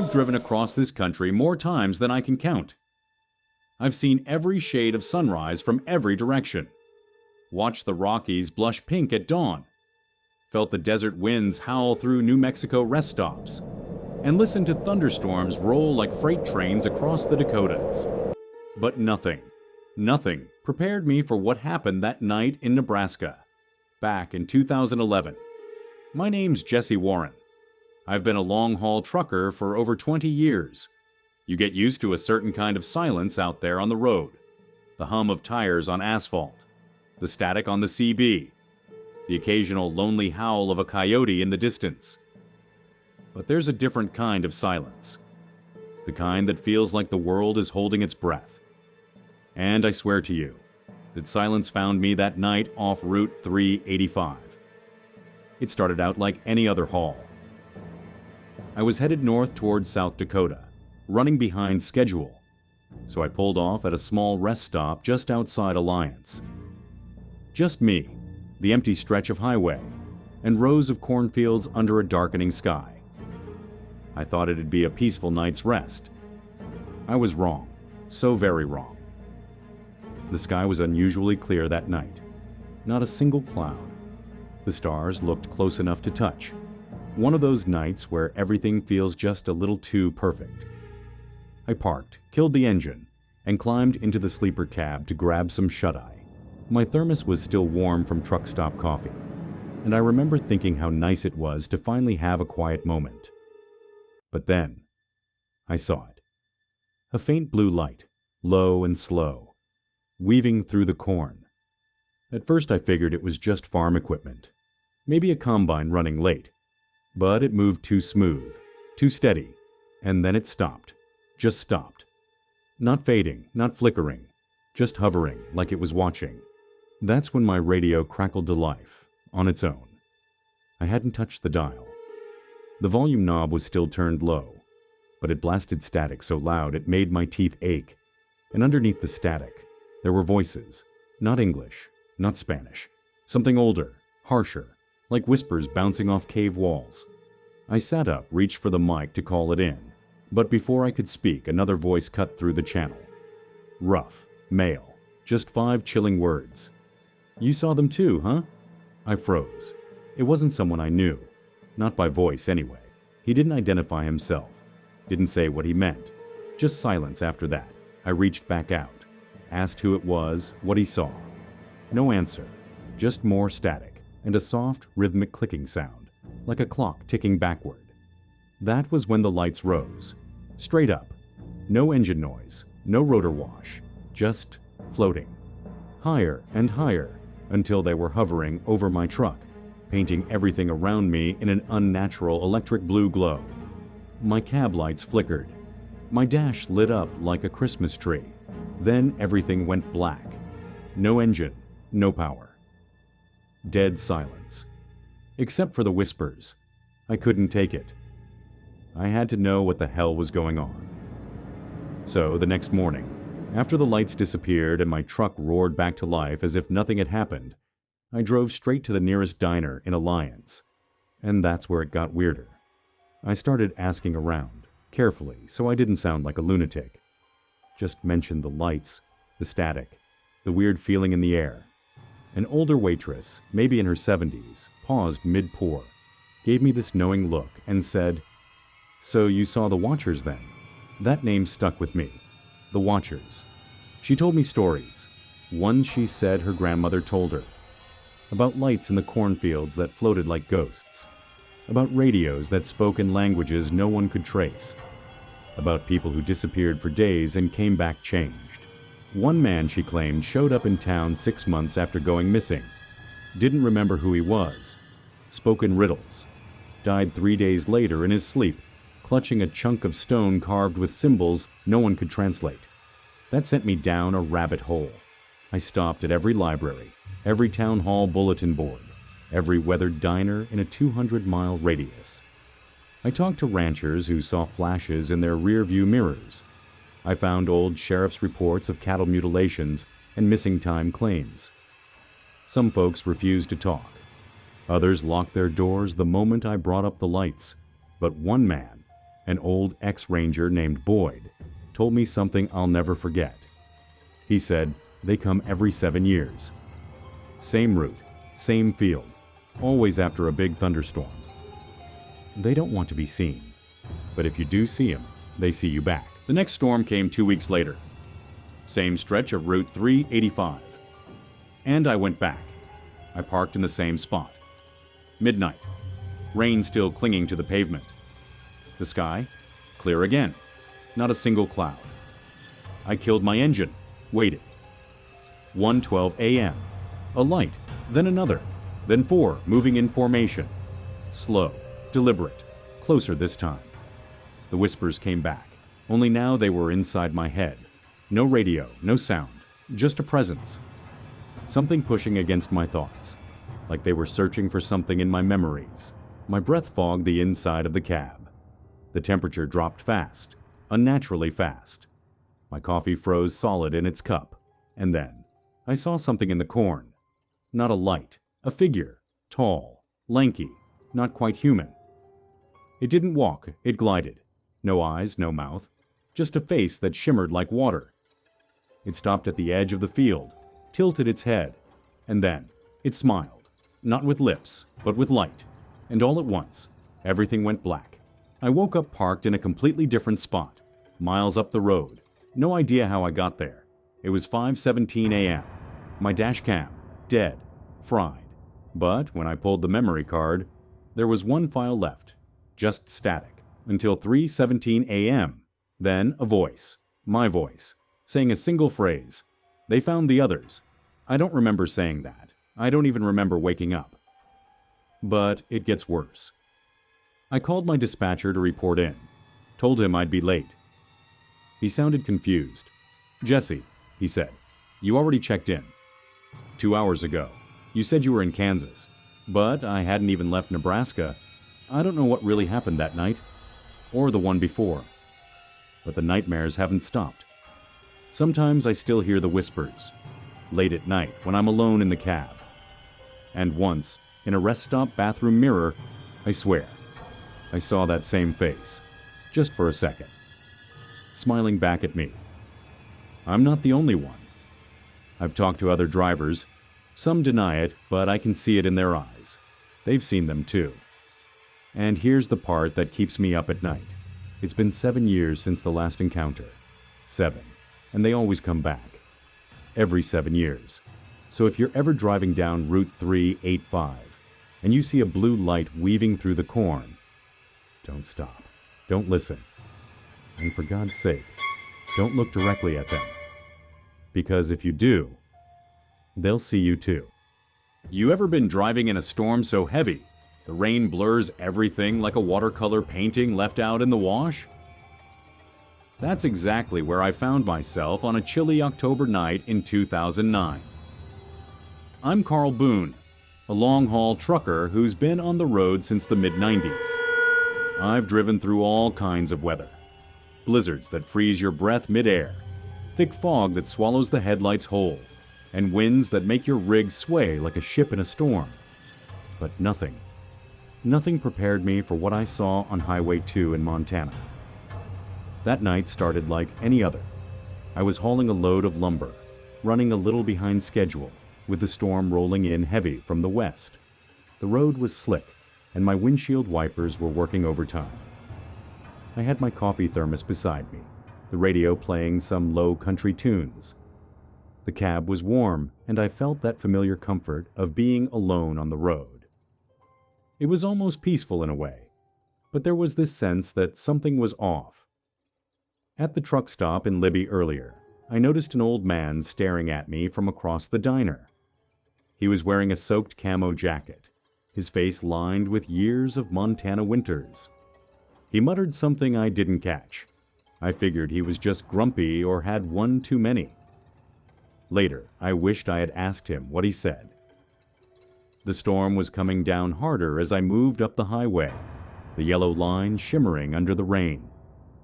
I've driven across this country more times than I can count. I've seen every shade of sunrise from every direction. Watched the Rockies blush pink at dawn. Felt the desert winds howl through New Mexico rest stops. And listened to thunderstorms roll like freight trains across the Dakotas. But nothing prepared me for what happened that night in Nebraska, back in 2011. My name's Jesse Warren. I've been a long-haul trucker for over 20 years. You get used to a certain kind of silence out there on the road. The hum of tires on asphalt, the static on the CB, the occasional lonely howl of a coyote in the distance. But there's a different kind of silence. The kind that feels like the world is holding its breath. And I swear to you that silence found me that night off Route 385. It started out like any other haul. I was headed north towards South Dakota, running behind schedule, so I pulled off at a small rest stop just outside Alliance. Just me, the empty stretch of highway, and rows of cornfields under a darkening sky. I thought it'd be a peaceful night's rest. I was wrong, so very wrong. The sky was unusually clear that night. Not a single cloud. The stars looked close enough to touch. One of those nights where everything feels just a little too perfect. I parked, killed the engine, and climbed into the sleeper cab to grab some shut-eye. My thermos was still warm from truck stop coffee, and I remember thinking how nice it was to finally have a quiet moment. But then, I saw it. A faint blue light, low and slow, weaving through the corn. At first I figured it was just farm equipment, maybe a combine running late, but it moved too smooth, too steady, and then it stopped, just stopped. Not fading, not flickering, just hovering like it was watching. That's when my radio crackled to life, on its own. I hadn't touched the dial. The volume knob was still turned low, but it blasted static so loud it made my teeth ache, and underneath the static, there were voices, not English, not Spanish, something older, harsher, like whispers bouncing off cave walls. I sat up, reached for the mic to call it in, but before I could speak, another voice cut through the channel. Rough, male, just 5 chilling words. "You saw them too, huh?" I froze. It wasn't someone I knew, not by voice anyway. He didn't identify himself, didn't say what he meant. Just silence after that. I reached back out. Asked who it was, what he saw. No answer, just more static, and a soft, rhythmic clicking sound, like a clock ticking backward. That was when the lights rose. Straight up. No engine noise, no rotor wash, just floating. Higher and higher, until they were hovering over my truck, painting everything around me in an unnatural electric blue glow. My cab lights flickered. My dash lit up like a Christmas tree. Then everything went black. No engine, no power. Dead silence. Except for the whispers. I couldn't take it. I had to know what the hell was going on. So the next morning, after the lights disappeared and my truck roared back to life as if nothing had happened, I drove straight to the nearest diner in Alliance. And that's where it got weirder. I started asking around, carefully, so I didn't sound like a lunatic. Just mentioned the lights, the static, the weird feeling in the air. An older waitress, maybe in her 70s, paused mid-pour, gave me this knowing look, and said, "So you saw the Watchers then?" That name stuck with me. The Watchers. She told me stories. One she said her grandmother told her. About lights in the cornfields that floated like ghosts. About radios that spoke in languages no one could trace. About people who disappeared for days and came back changed. One man, she claimed, showed up in town 6 months after going missing. Didn't remember who he was. Spoke in riddles. Died 3 days later in his sleep, clutching a chunk of stone carved with symbols no one could translate. That sent me down a rabbit hole. I stopped at every library, every town hall bulletin board, every weathered diner in a 200-mile radius. I talked to ranchers who saw flashes in their rear-view mirrors. I found old sheriff's reports of cattle mutilations and missing time claims. Some folks refused to talk. Others locked their doors the moment I brought up the lights. But one man, An old ex-ranger named Boyd told me something I'll never forget. He said, they come every 7 years. Same route, same field, always after a big thunderstorm. They don't want to be seen, but if you do see them, they see you back. The next storm came 2 weeks later. Same stretch of Route 385. And I went back. I parked in the same spot. Midnight. Rain still clinging to the pavement. The sky, clear again. Not a single cloud. I killed my engine. Waited. 1:12 a.m. A light, then another, then 4 moving in formation. Slow, deliberate, closer this time. The whispers came back, only now they were inside my head. No radio, no sound, just a presence. Something pushing against my thoughts, like they were searching for something in my memories. My breath fogged the inside of the cab. The temperature dropped fast, unnaturally fast. My coffee froze solid in its cup, and then I saw something in the corn. Not a light, a figure, tall, lanky, not quite human. It didn't walk, it glided. No eyes, no mouth, just a face that shimmered like water. It stopped at the edge of the field, tilted its head, and then it smiled, not with lips, but with light. And all at once, everything went black. I woke up parked in a completely different spot, miles up the road. No idea how I got there. It was 5:17 a.m. My dash cam, dead, fried. But when I pulled the memory card, there was one file left, just static, until 3:17 a.m. Then a voice, my voice, saying a single phrase. They found the others. I don't remember saying that. I don't even remember waking up. But it gets worse. I called my dispatcher to report in, told him I'd be late. He sounded confused. "Jesse," he said, "you already checked in. 2 hours ago. You said you were in Kansas, but I hadn't even left Nebraska. I don't know what really happened that night, or the one before. But the nightmares haven't stopped. Sometimes I still hear the whispers, late at night when I'm alone in the cab. And once, in a rest stop bathroom mirror, I swear, I saw that same face, just for a second, smiling back at me. I'm not the only one. I've talked to other drivers. Some deny it, but I can see it in their eyes. They've seen them too. And here's the part that keeps me up at night. It's been 7 years since the last encounter. 7. And they always come back. Every 7 years. So if you're ever driving down Route 385 and you see a blue light weaving through the corn, don't stop. Don't listen. And for God's sake, don't look directly at them. Because if you do, they'll see you too. You ever been driving in a storm so heavy, the rain blurs everything like a watercolor painting left out in the wash? That's exactly where I found myself on a chilly October night in 2009. I'm Carl Boone, a long-haul trucker who's been on the road since the mid-90s. I've driven through all kinds of weather. Blizzards that freeze your breath mid-air, thick fog that swallows the headlights whole, and winds that make your rig sway like a ship in a storm. But nothing prepared me for what I saw on Highway 2 in Montana. That night started like any other. I was hauling a load of lumber, running a little behind schedule, with the storm rolling in heavy from the west. The road was slick, and my windshield wipers were working overtime. I had my coffee thermos beside me, the radio playing some low country tunes. The cab was warm, and I felt that familiar comfort of being alone on the road. It was almost peaceful in a way, but there was this sense that something was off. At the truck stop in Libby earlier, I noticed an old man staring at me from across the diner. He was wearing a soaked camo jacket, his face lined with years of Montana winters. He muttered something I didn't catch. I figured he was just grumpy or had one too many. Later, I wished I had asked him what he said. The storm was coming down harder as I moved up the highway, the yellow line shimmering under the rain.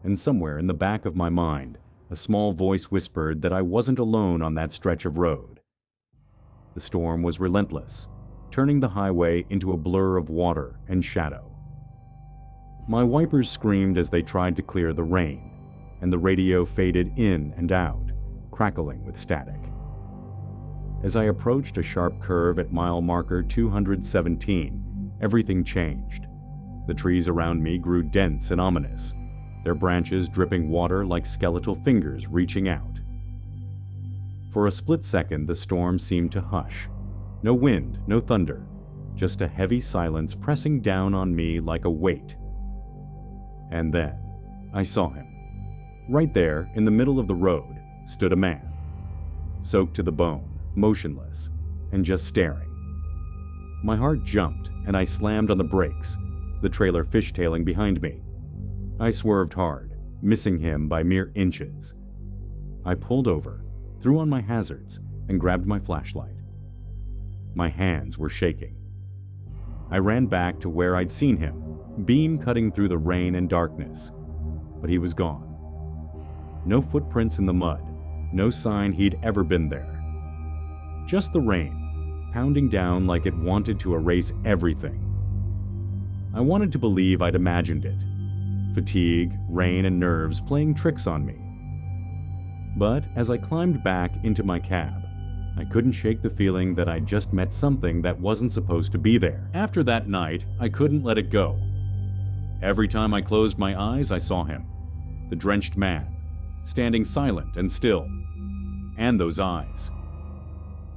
And somewhere in the back of my mind, a small voice whispered that I wasn't alone on that stretch of road. The storm was relentless, turning the highway into a blur of water and shadow. My wipers screamed as they tried to clear the rain, and the radio faded in and out, crackling with static. As I approached a sharp curve at mile marker 217, everything changed. The trees around me grew dense and ominous, their branches dripping water like skeletal fingers reaching out. For a split second, the storm seemed to hush. No wind, no thunder, just a heavy silence pressing down on me like a weight. And then, I saw him. Right there, in the middle of the road, stood a man, soaked to the bone, motionless, and just staring. My heart jumped, and I slammed on the brakes, the trailer fishtailing behind me. I swerved hard, missing him by mere inches. I pulled over, threw on my hazards, and grabbed my flashlight. My hands were shaking. I ran back to where I'd seen him, beam cutting through the rain and darkness, but he was gone. No footprints in the mud, no sign he'd ever been there. Just the rain, pounding down like it wanted to erase everything. I wanted to believe I'd imagined it. Fatigue, rain, and nerves playing tricks on me. But as I climbed back into my cab, I couldn't shake the feeling that I'd just met something that wasn't supposed to be there. After that night, I couldn't let it go. Every time I closed my eyes, I saw him. The drenched man, standing silent and still. And those eyes.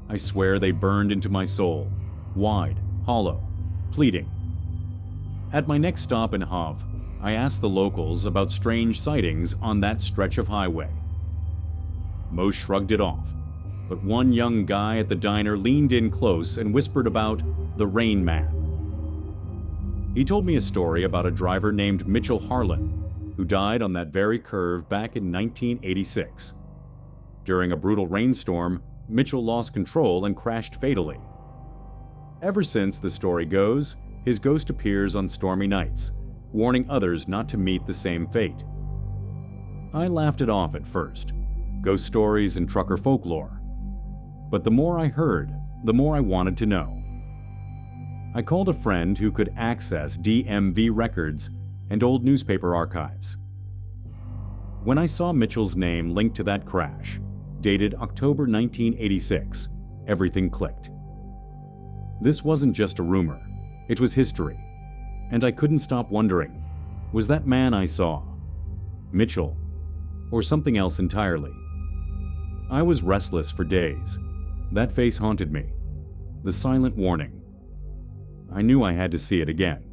I swear they burned into my soul, wide, hollow, pleading. At my next stop in Havre, I asked the locals about strange sightings on that stretch of highway. Most shrugged it off, but one young guy at the diner leaned in close and whispered about the Rain Man. He told me a story about a driver named Mitchell Harlan, who died on that very curve back in 1986. During a brutal rainstorm, Mitchell lost control and crashed fatally. Ever since, the story goes, his ghost appears on stormy nights, warning others not to meet the same fate. I laughed it off at first, ghost stories and trucker folklore. But the more I heard, the more I wanted to know. I called a friend who could access DMV records and old newspaper archives. When I saw Mitchell's name linked to that crash, dated October 1986, everything clicked. This wasn't just a rumor, it was history. And I couldn't stop wondering, was that man I saw Mitchell, or something else entirely? I was restless for days. That face haunted me, the silent warning. I knew I had to see it again,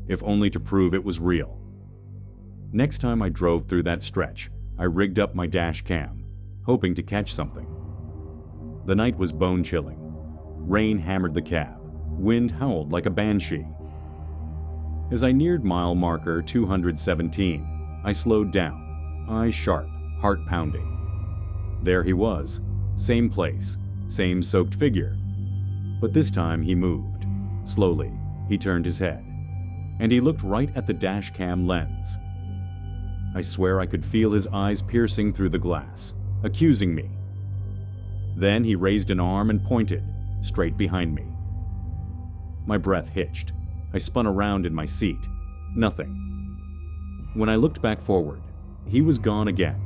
if only to prove it was real. Next time I drove through that stretch, I rigged up my dash cam, hoping to catch something. The night was bone-chilling. Rain hammered the cab, wind howled like a banshee. As I neared mile marker 217, I slowed down, eyes sharp, heart pounding. There he was, same place, same soaked figure. But this time he moved. Slowly, he turned his head, and he looked right at the dash cam lens. I swear I could feel his eyes piercing through the glass, accusing me. Then he raised an arm and pointed, straight behind me. My breath hitched. I spun around in my seat. Nothing. When I looked back forward, he was gone again.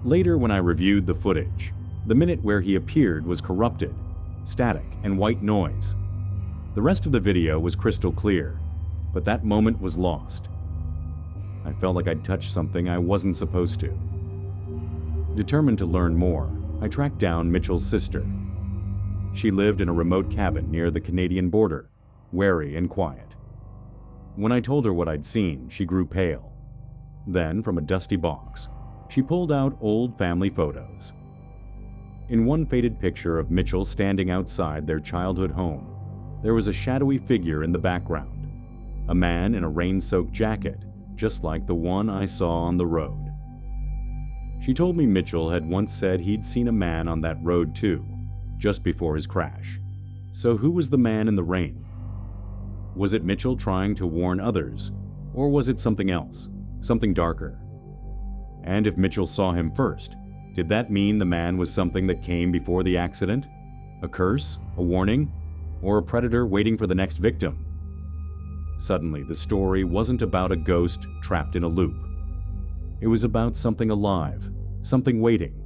Later, when I reviewed the footage, the minute where he appeared was corrupted, static, and white noise. The rest of the video was crystal clear, but that moment was lost. I felt like I'd touched something I wasn't supposed to. Determined to learn more, I tracked down Mitchell's sister. She lived in a remote cabin near the Canadian border, wary and quiet. When I told her what I'd seen, she grew pale. Then, from a dusty box, she pulled out old family photos. In one faded picture of Mitchell standing outside their childhood home, there was a shadowy figure in the background, a man in a rain-soaked jacket, just like the one I saw on the road. She told me Mitchell had once said he'd seen a man on that road too, just before his crash. So who was the man in the rain? Was it Mitchell trying to warn others, or was it something else, something darker? And if Mitchell saw him first, did that mean the man was something that came before the accident? A curse, a warning, or a predator waiting for the next victim? Suddenly, the story wasn't about a ghost trapped in a loop. It was about something alive, something waiting.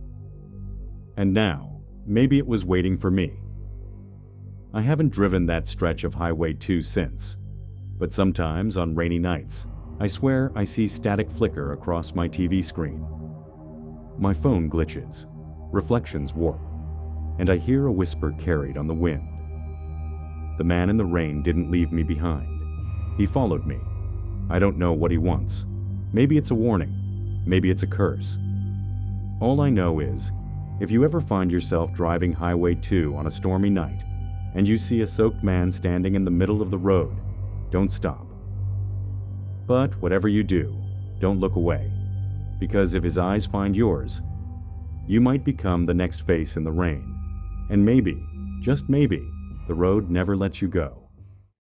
And now, maybe it was waiting for me. I haven't driven that stretch of Highway 2 since, but sometimes on rainy nights, I swear I see static flicker across my TV screen. My phone glitches, reflections warp, and I hear a whisper carried on the wind. The man in the rain didn't leave me behind. He followed me. I don't know what he wants. Maybe it's a warning. Maybe it's a curse. All I know is, if you ever find yourself driving Highway 2 on a stormy night, and you see a soaked man standing in the middle of the road, don't stop. But whatever you do, don't look away, because if his eyes find yours, you might become the next face in the rain, and maybe, just maybe, the road never lets you go.